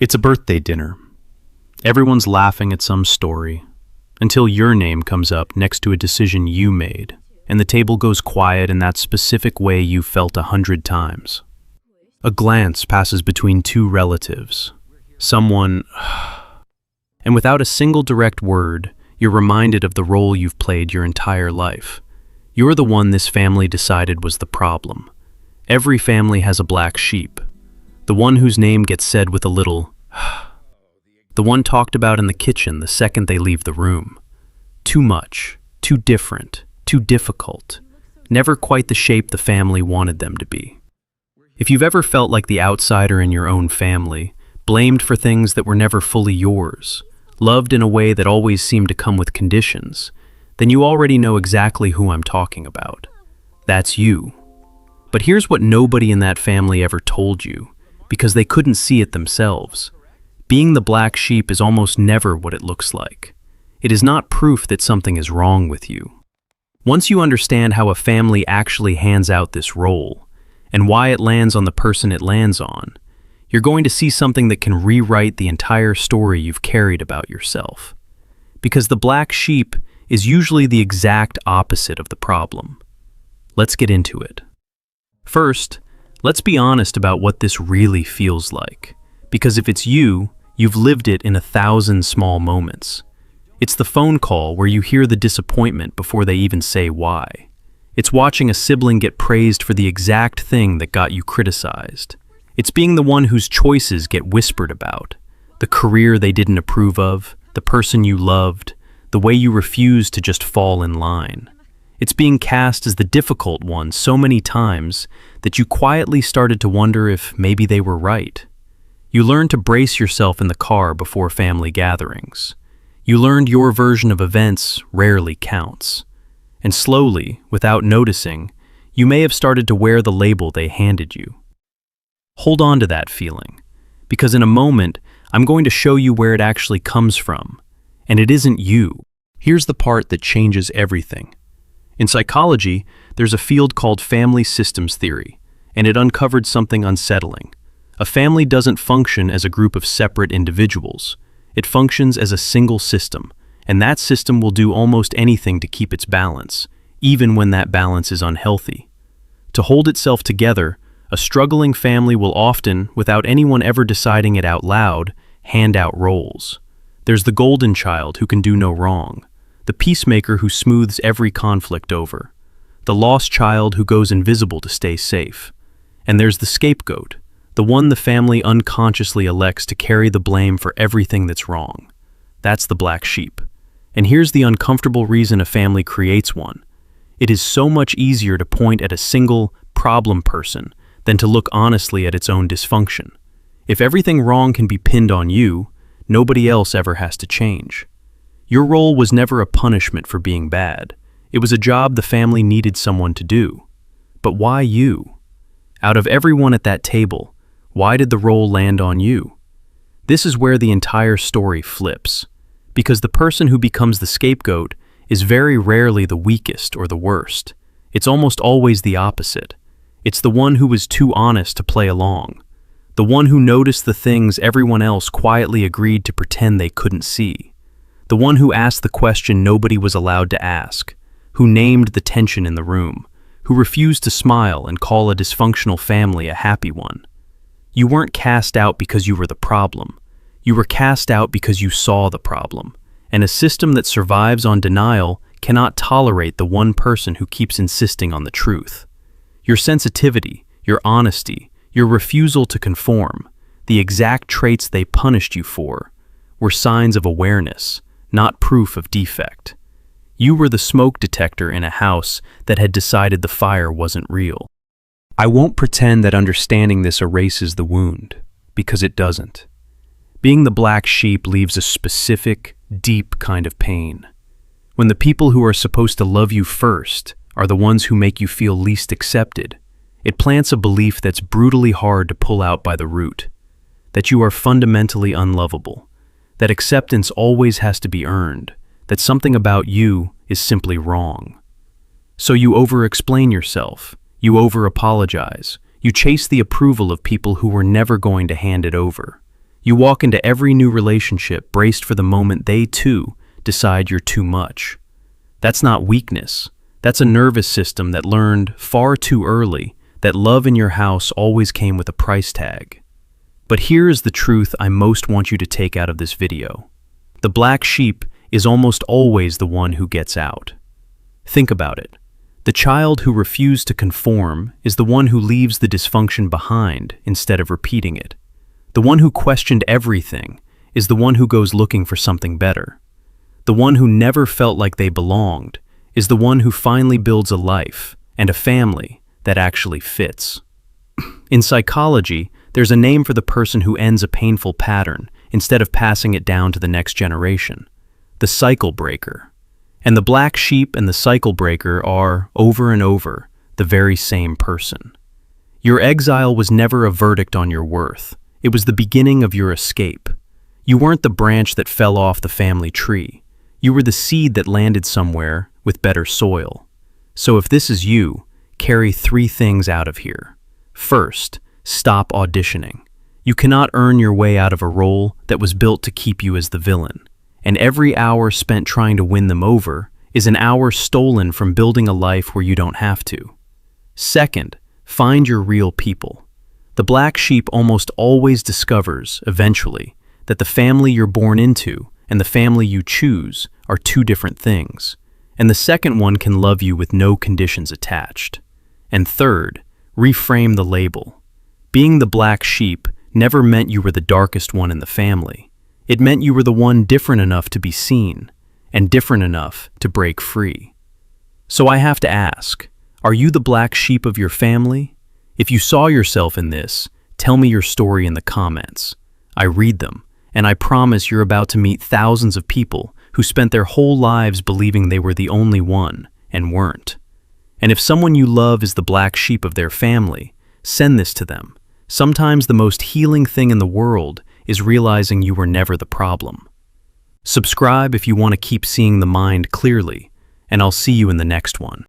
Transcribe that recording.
It's a birthday dinner. Everyone's laughing at some story, until your name comes up next to a decision you made, and the table goes quiet in that specific way you felt 100 times. A glance passes between two relatives. Someone... And without a single direct word, you're reminded of the role you've played your entire life. You're the one this family decided was the problem. Every family has a black sheep. The one whose name gets said with a little the one talked about in the kitchen the second they leave the room. Too much, too different, too difficult. Never quite the shape the family wanted them to be. If you've ever felt like the outsider in your own family, blamed for things that were never fully yours, loved in a way that always seemed to come with conditions, then you already know exactly who I'm talking about. That's you. But here's what nobody in that family ever told you, because they couldn't see it themselves. Being the black sheep is almost never what it looks like. It is not proof that something is wrong with you. Once you understand how a family actually hands out this role, and why it lands on the person it lands on, you're going to see something that can rewrite the entire story you've carried about yourself. Because the black sheep is usually the exact opposite of the problem. Let's get into it. First, let's be honest about what this really feels like. Because if it's you, you've lived it in 1,000 small moments. It's the phone call where you hear the disappointment before they even say why. It's watching a sibling get praised for the exact thing that got you criticized. It's being the one whose choices get whispered about. The career they didn't approve of, the person you loved, the way you refused to just fall in line. It's being cast as the difficult one so many times that you quietly started to wonder if maybe they were right. You learned to brace yourself in the car before family gatherings. You learned your version of events rarely counts. And slowly, without noticing, you may have started to wear the label they handed you. Hold on to that feeling, because in a moment, I'm going to show you where it actually comes from. And it isn't you. Here's the part that changes everything. In psychology, there's a field called family systems theory, and it uncovered something unsettling. A family doesn't function as a group of separate individuals. It functions as a single system, and that system will do almost anything to keep its balance, even when that balance is unhealthy. To hold itself together, a struggling family will often, without anyone ever deciding it out loud, hand out roles. There's the golden child who can do no wrong, the peacemaker who smooths every conflict over, the lost child who goes invisible to stay safe, and there's the scapegoat, the one the family unconsciously elects to carry the blame for everything that's wrong. That's the black sheep. And here's the uncomfortable reason a family creates one. It is so much easier to point at a single problem person than to look honestly at its own dysfunction. If everything wrong can be pinned on you, nobody else ever has to change. Your role was never a punishment for being bad. It was a job the family needed someone to do. But why you? Out of everyone at that table, why did the role land on you? This is where the entire story flips, because the person who becomes the scapegoat is very rarely the weakest or the worst. It's almost always the opposite. It's the one who was too honest to play along, the one who noticed the things everyone else quietly agreed to pretend they couldn't see, the one who asked the question nobody was allowed to ask, who named the tension in the room, who refused to smile and call a dysfunctional family a happy one. You weren't cast out because you were the problem. You were cast out because you saw the problem, and a system that survives on denial cannot tolerate the one person who keeps insisting on the truth. Your sensitivity, your honesty, your refusal to conform, the exact traits they punished you for, were signs of awareness, not proof of defect. You were the smoke detector in a house that had decided the fire wasn't real. I won't pretend that understanding this erases the wound, because it doesn't. Being the black sheep leaves a specific, deep kind of pain. When the people who are supposed to love you first are the ones who make you feel least accepted, it plants a belief that's brutally hard to pull out by the root, that you are fundamentally unlovable, that acceptance always has to be earned, that something about you is simply wrong. So you over-explain yourself, you over-apologize, you chase the approval of people who were never going to hand it over. You walk into every new relationship braced for the moment they, too, decide you're too much. That's not weakness. That's a nervous system that learned far too early that love in your house always came with a price tag. But here is the truth I most want you to take out of this video. The black sheep is almost always the one who gets out. Think about it. The child who refused to conform is the one who leaves the dysfunction behind instead of repeating it. The one who questioned everything is the one who goes looking for something better. The one who never felt like they belonged is the one who finally builds a life and a family that actually fits. In psychology, there's a name for the person who ends a painful pattern instead of passing it down to the next generation: the cycle breaker. And the black sheep and the cycle breaker are, over and over, the very same person. Your exile was never a verdict on your worth. It was the beginning of your escape. You weren't the branch that fell off the family tree. You were the seed that landed somewhere with better soil. So if this is you, carry 3 things out of here. First, stop auditioning. You cannot earn your way out of a role that was built to keep you as the villain. And every hour spent trying to win them over is an hour stolen from building a life where you don't have to. Second, find your real people. The black sheep almost always discovers, eventually, that the family you're born into and the family you choose are 2 different things. And the second one can love you with no conditions attached. And third, reframe the label. Being the black sheep never meant you were the darkest one in the family. It meant you were the one different enough to be seen, and different enough to break free. So I have to ask, are you the black sheep of your family? If you saw yourself in this, tell me your story in the comments. I read them, and I promise you're about to meet thousands of people who spent their whole lives believing they were the only one, and weren't. And if someone you love is the black sheep of their family, send this to them. Sometimes the most healing thing in the world is realizing you were never the problem. Subscribe if you want to keep seeing the mind clearly, and I'll see you in the next one.